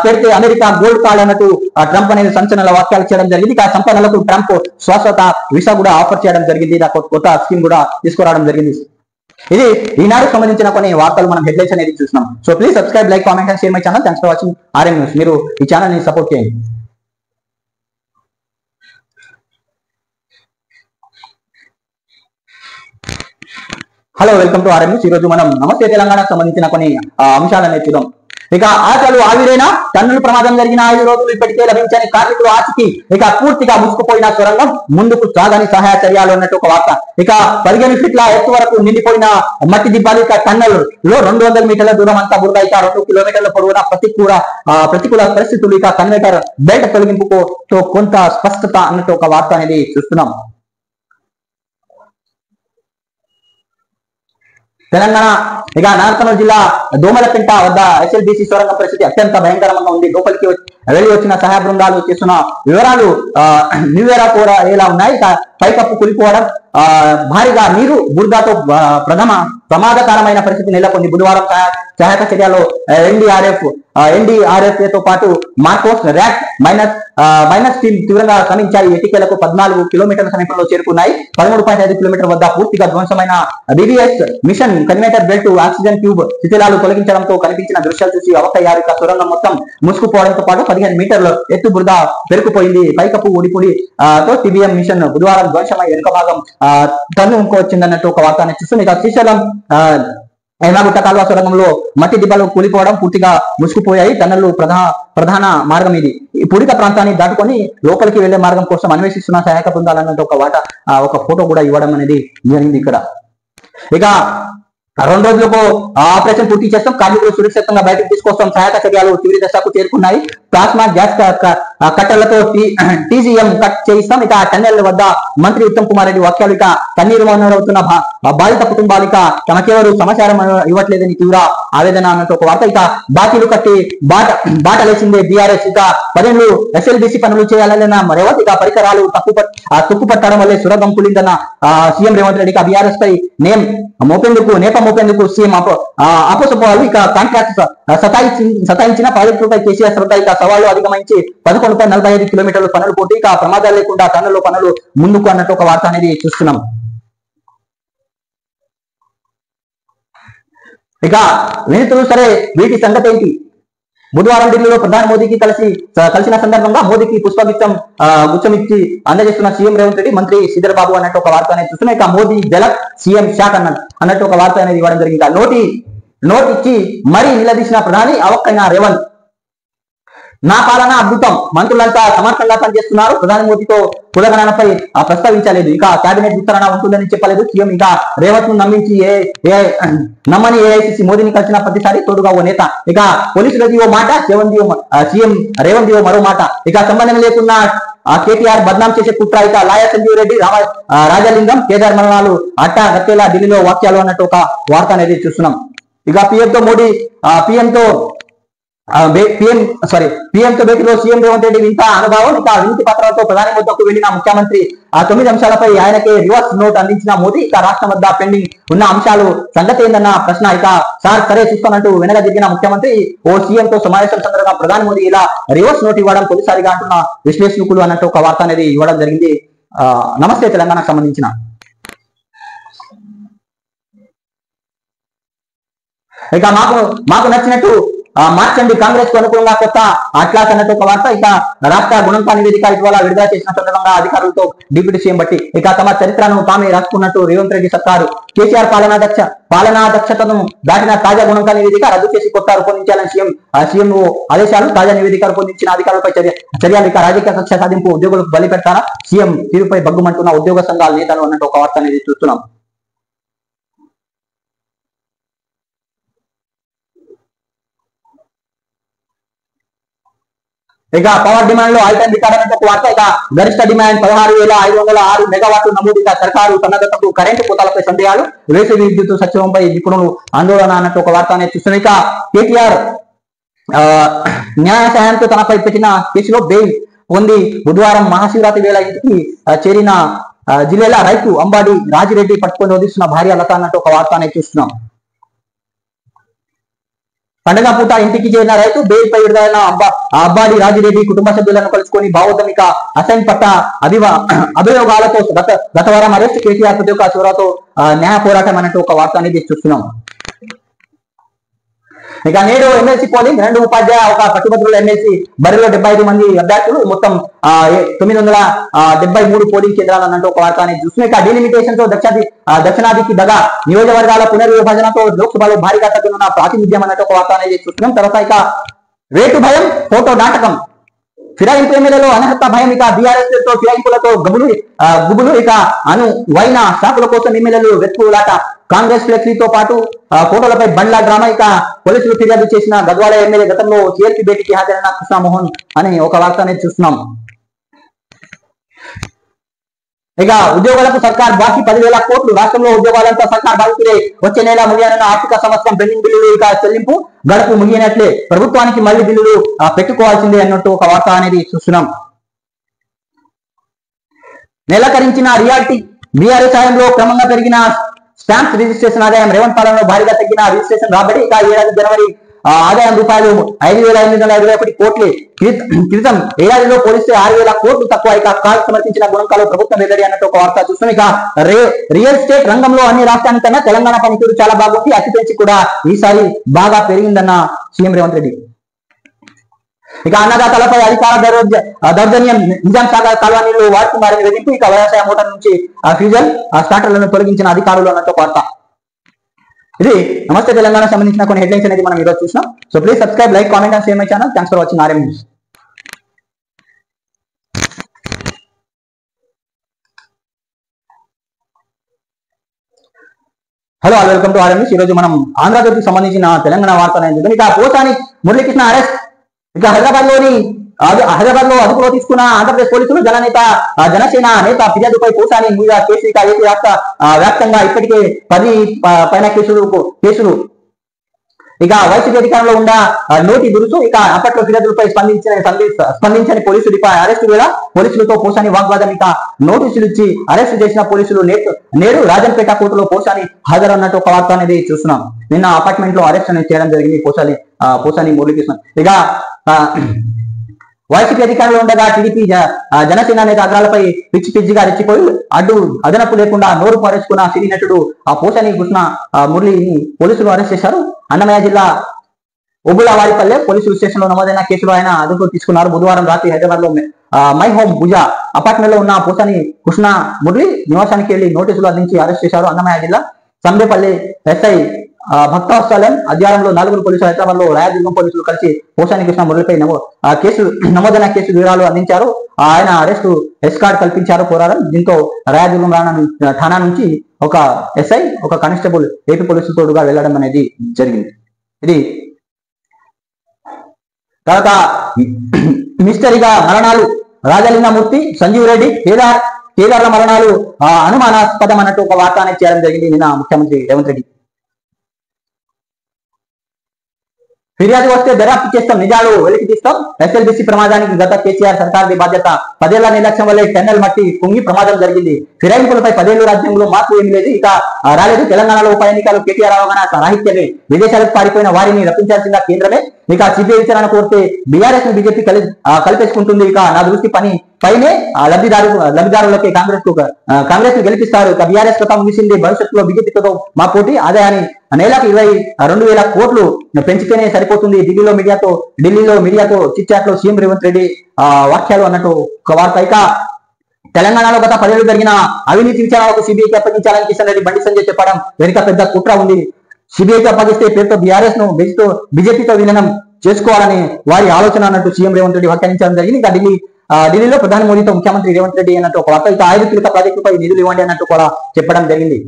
S1: పెడితే అమెరికా గోల్డ్ కార్డ్ అన్నట్టు ట్రంప్ అనేది సంచలన వాక్యాలు చేయడం జరిగింది. ఇక సంపన్నులకు ట్రంప్ శాశ్వత వీసా కూడా ఆఫర్ చేయడం జరిగింది. కొత్త స్కీమ్ కూడా తీసుకురావడం జరిగింది. ఇది ఈనాడు సంబంధించిన కొన్ని వార్తలు మనం హెడ్లైన్స్ అనేది చూస్తున్నాం. So please subscribe, like, comment and share my channel. Thanks for watching RM news. మీరు ఈ ఛానల్ ని సపోర్ట్ చేయండి. Hello, welcome to RM news. ఈ రోజు మనం నమస్తే తెలంగాణకు సంబంధించిన కొన్ని అంశాలను చూద్దాం. ఇక ఆటలు ఆవిరైన టన్నుల ప్రమాదం జరిగిన 5 రోజులు ఇప్పటికే లభించని కార్మికులు ఆచూకీ. ఇక పూర్తిగా ముసుకుపోయిన సొరంగం ముందుకు సాగని సహాయ చర్యలు అన్నట్టు ఒక వార్త. ఇక 15 ఫీట్ల ఎత్తు వరకు నిండిపోయిన మట్టి దిబ్బాలు. ఇక టన్నల్ లో 200 మీటర్ల దూరం అంతా బురద. ఇక 2 కిలోమీటర్ల పొడవున ప్రతికూల పరిస్థితులు. ఇక కన్వేటర్ బెల్ట్ తొలగింపుతో కొంత స్పష్టత అన్నట్టు ఒక వార్త అనేది చూస్తున్నాం. తెలంగాణ ఇక నాగర్కర్నూలు జిల్లా దోమలపెంట వద్ద SLBC సొరంగం పరిస్థితి అత్యంత భయంకరంగా ఉంది. లోపలికి వెళ్లి వచ్చిన సహాయ బృందాలు చేస్తున్న వివరాలు నివేరా కూడా ఎలా ఉన్నాయి. పైకప్పు కూలిపోవడం, భారీగా నీరు బురదతో ప్రమాదకరమైన పరిస్థితి నెలకొంది. బుధవారం సహాయక చర్యలో NDRF తో పాటు మార్కోస్ ర్యాక్ మైనస్ టీమ్ తీవ్రంగా శ్రమించాయి. ఎటికేలకు 14 కిలోమీటర్ల సమీపంలో చేరుకున్నాయి. 13.5 కిలోమీటర్ వద్ద పూర్తిగా ధ్వంసమైన BBS machine conveyor belt, oxygen tube శిథిలాలు తొలగించడంతో కనిపించిన దృశ్యాలు చూసి అవకయ్యారు. ఇక సొరంగం మొత్తం ముసుకుపోవడంతో పాటు 15 మీటర్ల ఎత్తు బురద పెరుకుపోయింది. పైకప్పు ఊడిపొడి తో TBM మిషన్ బుధవారం ధ్వంసమై వెనుక భాగం వచ్చిందన్నట్టు ఒక వార్త చూస్తుంది. ఇక శ్రీశైలం హేమగుట్ట కాల్వ సొరంగంలో మట్టి దిబ్బలు కూలిపోవడం, పూర్తిగా ముసుకుపోయాయి. టన్నెల్ ప్రధాన మార్గం ఇది. ఈ పూడిక ప్రాంతాన్ని దాటుకొని లోపలికి వెళ్లే మార్గం కోసం అన్వేషిస్తున్న సహాయక బృందాలన్నట్టు ఒక ఫోటో కూడా ఇవ్వడం అనేది జరిగింది ఇక్కడ. ఇక 2 రోజులకు ఆపరేషన్ పూర్తి చేస్తాం, కార్మికులు సురక్షితంగా బయటకు తీసుకొస్తాం. సహాయక చర్యలు చివరి దశకు చేరుకున్నాయి. ప్లాస్మా గ్యాస్ కట్టలతో TGM కట్ చేయిస్తాం. ఇక టన్నెల్ వద్ద మంత్రి ఉత్తమ్ కుమార్ రెడ్డి వాక్యాలు. ఇక కన్నీరు మౌనమవుతున్న బాధిత కుటుంబాలు. ఇక తమకెవరు సమాచారం ఇవ్వట్లేదని తీవ్ర ఆవేదన అన్నట్టు ఒక వార్త. ఇక బాకీలు కట్టి బాటలేసిందే BRS. ఇక 10 ఏళ్లు SLBC పనులు చేయాలన్న రేవంత్. ఇక పరికరాలు తుక్కుపట్టడం వల్లే సురగం కూలిందన్న సీఎం రేవంత్ రెడ్డి. ఇక BRS పై నేప మోపేందుకు సీఎం అపోసపోవాలి. ఇక కాంట్రాక్ట్ సతాయించిన ప్రాజెక్టులపై కేసీఆర్ శ్రద్ధ. ఇక సవాళ్లు అధిగమించి 11.45 కిలోమీటర్లు పనులు పూర్తి. ఇక ప్రమాదాలు లేకుండా టన్నుల్లో పనులు ముందుకు అన్నట్టు ఒక వార్త అనేది చూస్తున్నాం. ఇక వినతులు సరే, వీటి సంగతి ఏంటి? బుధవారం ఢిల్లీలో ప్రధాని మోదీకి కలిసిన సందర్భంగా మోదీకి గుచ్చమిచ్చి అందజేస్తున్న సీఎం రేవంత్ రెడ్డి, మంత్రి శ్రీధర్ బాబు అన్నట్టు ఒక వార్త అనేది చూస్తున్నాయి. ఇక మోదీ జలక్ సీఎం షాక్ అన్నట్టు ఒక వార్త అనేది ఇవ్వడం జరిగింది. నోట్ ఇచ్చి మరీ నిలదీసిన ప్రధాని, అవక్కైన రేవంత్. నా పాలన అద్భుతం, మంత్రులంతా సమర్థంగా పనిచేస్తున్నారు. ప్రధాని మోదీతో కులగణనపై ప్రస్తావించలేదు. ఇక కేబినెట్ విస్తరణ ఉంటుందని చెప్పలేదు సీఎం. ఇక రేవంత్ ను నమ్మని AICC మోదీని కలిసిన ప్రతిసారి తోడుగా ఓ నేత. ఇక పోలీసులది ఓ మాట, సీఎం రేవంత్ మరో మాట. ఇక సంబంధం లేకున్నా కేటీఆర్ బద్నాం చేసే కుట్ర. ఇక లాయర్ సంజీవ్ రెడ్డి, రాజలింగం, కేదార్ మరణాలు అట్టా గట్టేలా ఢిల్లీలో వాక్యాలు అన్నట్టు ఒక వార్త అనేది చూస్తున్నాం. ఇక పిఎంతో భేటీలో సీఎం రేవంత్ రెడ్డి వింత అనుభవం. ఇక వినతి పత్రాలతో ప్రధాని వద్దకు వెళ్లిన ముఖ్యమంత్రి 9 అంశాలపై ఆయనకే రివర్స్ నోట్ అందించిన మోదీ. ఇక రాష్ట్రం వద్ద పెండింగ్ ఉన్న అంశాలు సంగతి ఏందన్న ప్రశ్న ఇక సార్ సరే చూస్తానంటూ వెనక దిగిన ముఖ్యమంత్రి ఓ సీఎం తో సమావేశం సందర్భంగా ప్రధాని మోదీ ఇలా రివర్స్ నోట్ ఇవ్వడం తొలిసారిగా అంటున్న విశ్లేషకులు అన్నట్టు ఒక వార్త అనేది ఇవ్వడం జరిగింది. నమస్తే తెలంగాణకు సంబంధించిన ఇక మాకు నచ్చినట్టు మార్చండి, కాంగ్రెస్ కు అనుకూలంగా కొత్త అట్లాస్ అన్నట్టు ఒక వార్త. ఇక రాష్ట్ర గుణంక నివేదిక ఇటీవల విడుదల చేసిన సందర్భంగా అధికారులతో డిప్యూటీ సీఎం బట్టి ఇక తమ చరిత్రను తామే రాసుకున్నట్టు రేవంత్ రెడ్డి సర్కారు కేసీఆర్ పాలనా దక్షతను దాటిన తాజా గుణంక నివేదిక రద్దు చేసి కొత్త రూపొందించాలని సీఎం ఆదేశాలు. తాజా నివేదిక రూపొందించిన అధికారులపై చర్యలు. ఇక రాజకీయ కక్ష సాధింపు ఉద్యోగులకు బలి పెడతారా సీఎం తీరుపై బగ్గుమంటున్న ఉద్యోగ సంఘాల నేతలు అన్నట్టు ఒక వార్త అనేది చూస్తున్నాం. ఇక పవర్ డిమాండ్ లో ఆల్ టైమ్ రికార్డ్ అన్నట్టు ఒక వార్త. ఇక గరిష్ట డిమాండ్ 16,506 మెగావాట్లు నమోదు. ఇక సర్కారు సన్నద్ధతకు కరెంటు కోతాలపై సందేహాలు, వేసవి విద్యుత్ సత్యంపై నిపుణులు ఆందోళన అన్నట్టు ఒక వార్త అనేది చూస్తున్నాం. ఇక కేటీఆర్ న్యాయ సాయంతో తనపై పెట్టిన కేసులో బెయిల్ పొంది బుధవారం మహాశివరాత్రి వేళ ఇంటికి చేరిన జిల్లాల రైతు అంబాడి రాజిరెడ్డి పట్టుకొని వదిలిస్తున్న భార్య లత అన్నట్టు ఒక వార్త అనేది చూస్తున్నాం. పండగ పూట ఇంటికి చేరిన రైతు బెయిల్ పై విడుదలైన అబ్బాడి రాజిరెడ్డి కుటుంబ సభ్యులను కలుసుకొని భావోద్యమిక అసైన్ పట్ట అభియోగాలతో గత వారం అరెస్ట్ కేసీఆర్ ప్రతి ఒక్క చోరాతో న్యాయ పోరాటం అన్నట్టు ఒక వార్త అనేది చూస్తున్నాం. ఇక నేడు ఎమ్మెల్సీ పోలింగ్ 2 ఉపాధ్యాయ ఒక పట్టుభద్రుల ఎమ్మెల్సీ బరిలో 75 మంది అభ్యర్థులు, మొత్తం 973 పోలింగ్ కేంద్రాలు అన్నట్టు ఒక వార్త అనేది చూస్తున్నాం. ఇక డీలిమిటేషన్ తో దక్షిణాదికి దగా నియోజకవర్గాల పునర్విభజనతో లోక్సభలో భారీగా తగ్గుతున్న ప్రాతినిధ్యం అన్నట్టు ఒక వార్త అనేది చూస్తున్నాం. తర్వాత ఇక రేటు భయం ఫోటో నాటకం, ఫిరాయింపు ఎమ్మెల్యేలో అనర్హత భయం. ఇక బీఆర్ఎస్ తో ఫిరాయింపులతో గుబులు. ఇక వైన షాపుల కోసం ఎమ్మెల్యేలు వెతుకులాట, కాంగ్రెస్ ఫ్లెక్సీతో పాటు ఫోటోలపై బండ్ల డ్రామా. ఇక పోలీసులు ఫిర్యాదు చేసిన గద్వాల ఎమ్మెల్యే గతంలో సిఎల్పి భేటీకి హాజరైన కృష్ణమోహన్ అని ఒక వార్త అనేది చూస్తున్నాం. ఇక ఉద్యోగులకు సర్కార్ బాకీ 10,000 కోట్లు. రాష్ట్రంలో ఉద్యోగాలంతా సర్కార్ బాధితులే. వచ్చే నెల ముగియనున్న ఆర్థిక సంవత్సరం పెండింగ్ బిల్లులు ఇక చెల్లింపు గడుపు ముగియనట్లే. ప్రభుత్వానికి మళ్లీ బిల్లులు పెట్టుకోవాల్సిందే అన్నట్టు ఒక వార్త అనేది చూస్తున్నాం. నెలకరించిన రియాలిటీ, బీఆర్ఎస్ హయాంలో క్రమంగా పెరిగిన స్టాంప్స్ రిజిస్ట్రేషన్ ఆదాయం, రేవంత్ పాలనలో భారీగా తగ్గిన రిజిస్ట్రేషన్ రాబడి. ఇక ఏడాది జనవరి ఆదాయం రూపాయలు 5,521 కోట్లే. క్రితం ఏడాదిలో పోలిస్తే 6,000 కోట్లు తక్కువ. ఇక కాల్ సమర్పించిన గుణంకాలు ప్రభుత్వం వెల్లడి అన్నట్టు ఒక వార్త చూస్తున్నాం. ఇక రియల్ ఎస్టేట్ రంగంలో అన్ని రాష్ట్రానికన్నా తెలంగాణ పనితీరు చాలా బాగుంది, అతి పెంచి కూడా ఈసారి బాగా పెరిగిందన్న సీఎం రేవంత్ రెడ్డి. ఇక అన్నదాతలపై అధికార దౌర్జన్యం, నిజాం సాగర్ కాల్వనీలు వాడుకు మారిన వెదింపు. ఇక వ్యవసాయ మోటార్ నుంచి ఫ్యూజల్ స్టార్టర్లను తొలగించిన అధికారులు అన్నట్టు వార్త. ఇది నమస్తే తెలంగాణ సంబంధించిన కొన్ని హెడ్లైన్స్ అనేది మనం ఈరోజు చూసినాం. So please subscribe, like, comment and share my channel. Thanks for watching RM news. Hello, welcome to RM news. ఈ రోజు మనం ఆంధ్రజ్యోతికి సంబంధించిన తెలంగాణ వార్త అనేది. ఇక పోసాని మురళీకృష్ణ అరెస్ట్. ఇక హైదరాబాద్ లో అదుపులో తీసుకున్న ఆంధ్రప్రదేశ్ పోలీసులు జనసేన నేత ఫిర్యాదుపై పోసాని మీద కేసు. ఇక ఏపీ రాష్ట్ర వ్యాప్తంగా ఇప్పటికే 10 పైన కేసులు. ఇక వైసీపీ అధికారంలో ఉన్న నోటి దురుసు. ఇక అప్పట్లో ఫిర్యాదులపై స్పందించని పోలీసులు అరెస్టు వేళ పోలీసులతో పోసాని వాగ్వాదం. ఇక నోటీసులు ఇచ్చి అరెస్టు చేసిన పోలీసులు నేడు రాజంపేట కోర్టులో పోసాని హాజరన్నట్టు ఒక వార్త అనేది చూస్తున్నాం. నిన్న అపార్ట్మెంట్ లో అరెస్ట్ అనేది చేయడం జరిగింది పోసాని మురళీకృష్ణ. ఇక వైసీపీ అధికారంలో ఉండగా టీడీపీ జనసేన నేత అగ్రాలపై పిచ్చిగా రెచ్చిపోయి అదనపు లేకుండా నోరు పారేసుకున్న సినీ నటుడు పోసాని కృష్ణ మురళిని పోలీసులు అరెస్ట్ చేశారు. అన్నమయ్య జిల్లా ఒబులవారిపల్లె పోలీసులు స్టేషన్ లో నమోదైన కేసులో ఆయన అదుపులో తీసుకున్నారు. బుధవారం రాత్రి హైదరాబాద్ లో మై హోమ్ భుజ అపార్ట్మెంట్ లో ఉన్న పోసాని కృష్ణ మురళి నివాసానికి వెళ్లి నోటీసులు అందించి అరెస్ట్ చేశారు. అన్నమయ్య జిల్లా సంబేపల్లి ఎస్ఐ భక్తవత్సలం అధ్యాయంలో 4 పోలీసులు, హైదరాబాద్ లో రాయదుర్గం పోలీసులు కలిసి పోసాని కృష్ణ మురళిపై నమోదైన కేసు వివరాలు అందించారు. ఆయన అరెస్టు ఎస్కార్డ్ కల్పించారు పోరాడం. దీంతో రాయదుర్గం ఠాణా నుంచి ఒక ఎస్ఐ, ఒక కానిస్టేబుల్ ఏపీ పోలీసులు తోడుగా వెళ్లడం అనేది జరిగింది. ఇది తర్వాత మిస్టరీగా మరణాలు, రాజలింగమూర్తి, సంజీవ్ రెడ్డి, కేదార్ల మరణాలు అనుమానాస్పదం అన్నట్టు ఒక వార్త అనేది చేయడం జరిగింది నిన్న ముఖ్యమంత్రి రేవంత్ రెడ్డి. ఫిర్యాదు వస్తే దర్యాప్తు చేస్తాం, నిజాలు వెలికి తీస్తాం. ఎస్ఎల్బిసి ప్రమాదానికి గత కేసీఆర్ సర్కార్ది బాధ్యత. 10 ఏళ్ల నిర్లక్ష్యం వల్లే టెన్నెల్ మట్టి కుంగి ప్రమాదం జరిగింది. ఫిరాయింపులపై 10 ఏళ్ల రాజ్యంలో మార్పు ఏమీ లేదు, ఇక రాలేదు. తెలంగాణలో ఉప ఎన్నికలు కేటీఆర్ అవగాహన రాహిత్యమే. విదేశాలకు పారిపోయిన వారిని రప్పించాల్సిన కేంద్రమే. ఇక సిబిఐ విచారణ కోరితే బీఆర్ఎస్ ను బీజేపీ కలిపేసుకుంటుంది. ఇక నా దృష్టి పైనే లబ్ధిదారులకే కాంగ్రెస్ ను గెలిపిస్తారు. ఇక బీఆర్ఎస్ కథ ముగిసింది, భవిష్యత్తులో బీజేపీతో మా పోటీ. ఆదాయాన్ని నెలకు 22,000 కోట్లు పెంచితేనే సరిపోతుంది. ఢిల్లీలో మీడియాతో చిట్చాట్ లో సీఎం రేవంత్ రెడ్డి వాక్యాలు అన్నట్టు ఒక వార్త. ఇక తెలంగాణలో గత 10 ఏళ్లు జరిగిన అవినీతి విచారణకు సిబిఐకి అప్పగించాలని కిషన్ రెడ్డి బండి సంజయ్ చెప్పడం వెనుక పెద్ద కుట్ర ఉంది. సిబిఐకి అప్పగిస్తే పేరుతో బీఆర్ఎస్ ను బీజేపీతో విలీనం చేసుకోవాలని వారి ఆలోచన అన్నట్టు సీఎం రేవంత్ రెడ్డి వ్యాఖ్యానించడం జరిగింది. ఇంకా ఢిల్లీలో ప్రధాని మోదీతో ముఖ్యమంత్రి రేవంత్ రెడ్డి అన్నట్టు ఒక వార్త. ఇక 5 కీలక ప్రాజెక్టులపై నిధులు ఇవ్వండి అన్నట్టు కూడా చెప్పడం జరిగింది.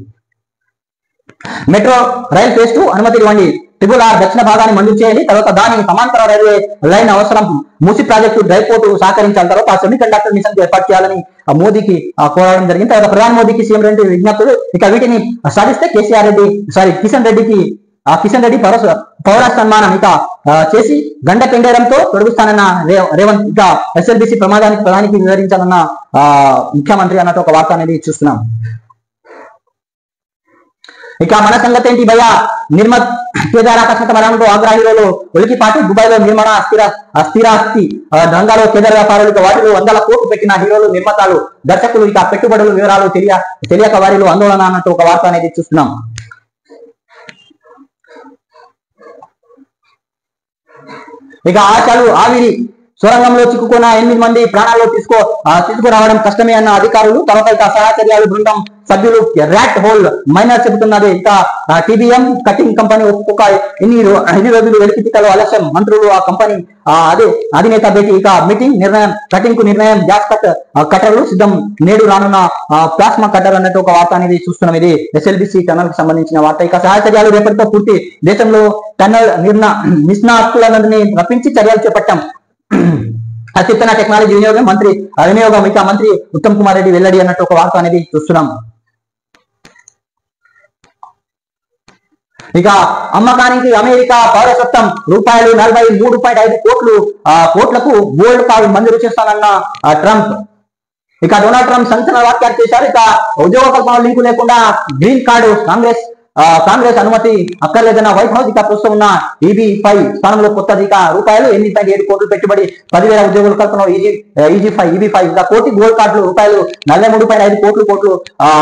S1: మెట్రో రైల్ ఫేజ్ 2 అనుమతి ఇవ్వండి, RRR దక్షిణ భాగాన్ని మంజూరు చేయండి. తర్వాత దాని సమాంతర రైల్వే లైన్ అవసరం, మూసి ప్రాజెక్టు డ్రైవ్ పోర్టు సహకరించాలి. తర్వాత సెమీ కండక్టర్ మిషన్ పర్చేయాలని చేయాలని మోదీకి కోరడం జరిగింది. తర్వాత ప్రధాని మోదీకి సీఎం రెడ్డి విజ్ఞప్తులు. ఇక వీటిని సాధిస్తే కిషన్ రెడ్డి పౌర సన్మానం ఇక చేసి గండ పెండేరంతో తొలగిస్తానన్న రేవంత్. ఇక ఎస్ఎల్బిసి ప్రమాదానికి ప్రధానికి వివరించాలన్న ముఖ్యమంత్రి అన్నట్టు ఒక వార్త అనేది చూస్తున్నాం. ఇక మన సంగతి ఏంటి భయ్యా? నిర్మత్ కేదార్ ఆకస్మిక మరణంతో ఆగ్రా హీరోలు ఉలికిపాటు. దుబాయ్ లో నిర్మాణ స్థిరాస్తి రంగాల్లో కేదార్ వ్యాపారులు వాటిలో 100 కోట్లు పెట్టిన హీరోలు, నిర్మాతలు, దర్శకులు. ఇక పెట్టుబడుల వివరాలు తెలియక వారిలో ఆందోళన అన్నట్టు ఒక వార్త అనేది చూస్తున్నాం. ఇక ఆవిరి సొరంగంలో చిక్కుకున్న 8 మంది ప్రాణాల్లో తీసుకురావడం కష్టమే అన్న అధికారులు. తర్వాత ఇక సహాచర్యాలు బృందం సభ్యులు ర్యాట్ హోల్ మైనర్ చెబుతున్నది. ఇక టీబీఎం కటింగ్ కంపెనీ ఒక్కొక్క ఎన్ని రోజులు వెలికితీతలో ఆలస్యం. మంత్రులు ఆ కంపెనీ అధినేత భేటీ. ఇక మీటింగ్ నిర్ణయం, కటింగ్ కు నిర్ణయం. గ్యాస్ కట్టర్లు సిద్ధం, నేడు రానున్న ప్లాస్మా కట్టర్ అన్నట్టు ఒక వార్త అనేది చూస్తున్నాం. ఇది ఎస్ఎల్బిసి టన్నల్ కి సంబంధించిన వార్త. ఇక సహాచర్యాలు రేపటితో పూర్తి. దేశంలో టన్నల్ నిష్ణాతులందరినీ రప్పించి చర్యలు చేపట్టాం. అత్యుత్తమ టెక్నాలజీ వినియోగం ఇక మంత్రి ఉత్తమ్ కుమార్ రెడ్డి వెల్లడి అన్నట్టు ఒక వార్త అనేది చూస్తున్నాం. ఇక అమ్మకానికి అమెరికా పౌరసత్వం ₹43.5 కోట్లకు గోల్డ్ కార్డు మంజూరు చేస్తానన్న ట్రంప్. ఇక డొనాల్డ్ ట్రంప్ సంచలన వ్యాఖ్యలు చేశారు. ఇక ఉద్యోగ కల్పన లింకు లేకుండా గ్రీన్ కార్డు కాంగ్రెస్ అనుమతి అక్కర్లేదన్న వైట్ హౌస్. ఇక ప్రస్తుతం ఉన్న EB5 స్థానంలో కొత్తది. ఇక ₹8.7 కోట్లు పెట్టుబడి, 10,000 ఉద్యోగుల కల్పన EB5. ఇక కోటి గోల్డ్ కార్డులు ₹43.5 కోట్లు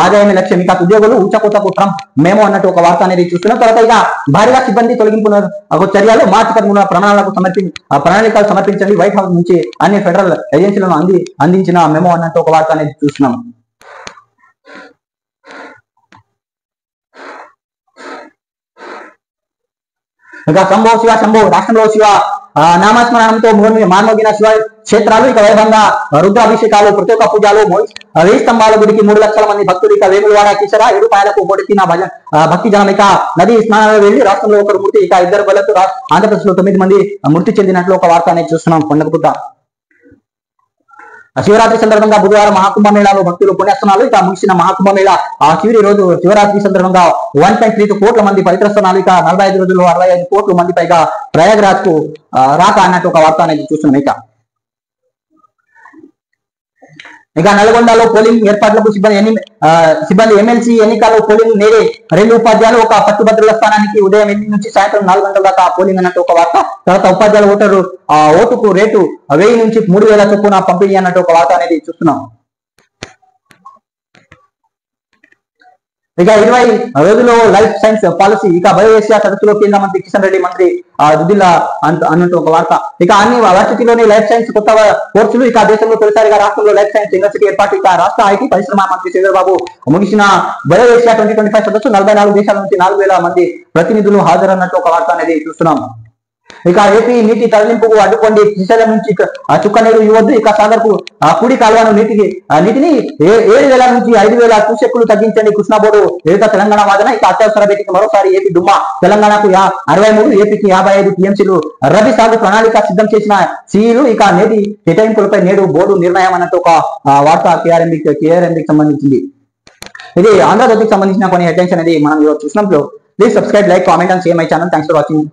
S1: ఆదాయమే లక్ష్యం. ఇక ఉద్యోగులు ఊచకోతకు ట్రంప్ మేమో అన్నట్టు ఒక వార్త అనేది చూస్తున్నాం. తర్వాత ఇక భారీగా సిబ్బంది తొలగింపు చర్యలు మార్చి 13 ప్రణాళికలు సమర్పించండి. వైట్ హౌస్ నుంచి అన్ని ఫెడరల్ ఏజెన్సీలను అందించిన మేమో అన్నట్టు ఒక వార్త అనేది చూస్తున్నాం. ఇక శంభో రాష్ట్రంలో శివ నామస్మరణంతో మార్మోగిన శివ క్షేత్రాలు. ఇక వైభవంగా రుద్రాభిషేకాలు, ప్రత్యేక పూజలు. 1000 స్తంభాల గుడికి 3 లక్షల మంది భక్తులు. ఇక వేములవాడ కిశోర 7 పాయలకు కొడితిన భక్తి జనం. ఇక నది స్నానాలు వెళ్లి రాష్ట్రంలో 1 మృతి. ఇక 2 బలతో ఆంధ్రప్రదేశ్ లో 9 మంది మృతి చెందినట్లు ఒక వార్త అనేది చూస్తున్నాం. పండుగ శివరాత్రి సందర్భంగా బుధవారం మహాకుంభమేళాలో భక్తులు పుణ్యస్థానాలు. ఇక ముగిసిన మహాకుంభమేళ చివరి రోజు శివరాత్రి సందర్భంగా 1.32 కోట్ల మంది పవిత్ర స్థానాలు. ఇక 45 రోజుల్లో 65 కోట్ల మంది పైగా ప్రయాగ్రాజ్ కు రాక అన్నట్టు ఒక వార్త అనేది చూస్తున్నాం. ఇక నల్గొండలో పోలింగ్ ఏర్పాట్లకు సిబ్బంది ఎమ్మెల్సీ ఎన్నికల్లో పోలింగ్ నేడే. 2 ఉపాధ్యాయులు ఒక పట్టుభద్రుల స్థానానికి ఉదయం 8 నుంచి సాయంత్రం 4 గంటల దాకా పోలింగ్ అన్నట్టు ఒక వార్త. తర్వాత ఉపాధ్యాయుల ఓటుకు రేటు 1000 నుంచి 3000 చొప్పున పంపిణీ అన్నట్టు ఒక వార్త అనేది చూస్తున్నాం. ఇక 20 రోజుల్లో లైఫ్ సైన్స్ పాలసీ. ఇక బయోఏషియా సదస్సులో కేంద్ర మంత్రి కిషన్ రెడ్డి, మంత్రి దుద్దిల్లా అన్నట్టు ఒక వార్త. ఇక అన్ని వర్సిటీలోని లైఫ్ సైన్స్ కొత్త కోర్సులు. ఇక దేశంలో తొలిసారిగా రాష్ట్రంలో లైఫ్ సైన్స్ యూనివర్సిటీ ఏర్పాటు. ఇక రాష్ట్ర ఐటీ పరిశ్రమ మంత్రి చంద్రబాబు ముగిసిన బయోఏషియా 2025 సదస్సు 44 దేశాల నుంచి 4000 మంది ప్రతినిధులు హాజరన్నట్టు ఒక వార్త అనేది చూస్తున్నాం. ఇక ఏపీ నీటి తరలింపుకు అడ్డుకోండి, శ్రీశైలం నుంచి చుక్క నీరు ఇవ్వద్దు. ఇక సాగర్ కు కుడి కాలువను నీటిని 7,000 నుంచి 5,000 క్యూసెక్కులు తగ్గించండి. కృష్ణా బోర్డు ఏదో తెలంగాణ వాదన. ఇక అత్యవసర భేటీకి మరోసారి ఏపీ డుమ్మా. తెలంగాణకు 63, ఏపీకి 55 టీఎంసీలు. రబీ సాగు ప్రణాళిక సిద్ధం చేసిన సీఈలు. ఇక నేటి కేటాయింపులపై నేడు బోర్డు నిర్ణయం అన్నట్టు ఒక వార్త కేఆర్ఎంబికి సంబంధించింది. ఇది ఆంధ్రజ్యోతికి సంబంధించిన కొన్ని హెడ్లైన్స్ అనేది మనం చూసినప్పుడు please subscribe, like, comment and share my channel. Thanks for watching.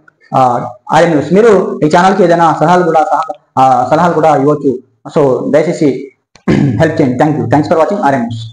S1: RM news. మీరు ఈ ఛానల్కి ఏదైనా సలహాలు కూడా ఇవ్వచ్చు. సో దయచేసి హెల్ప్ చేయండి. Thanks for watching RM news.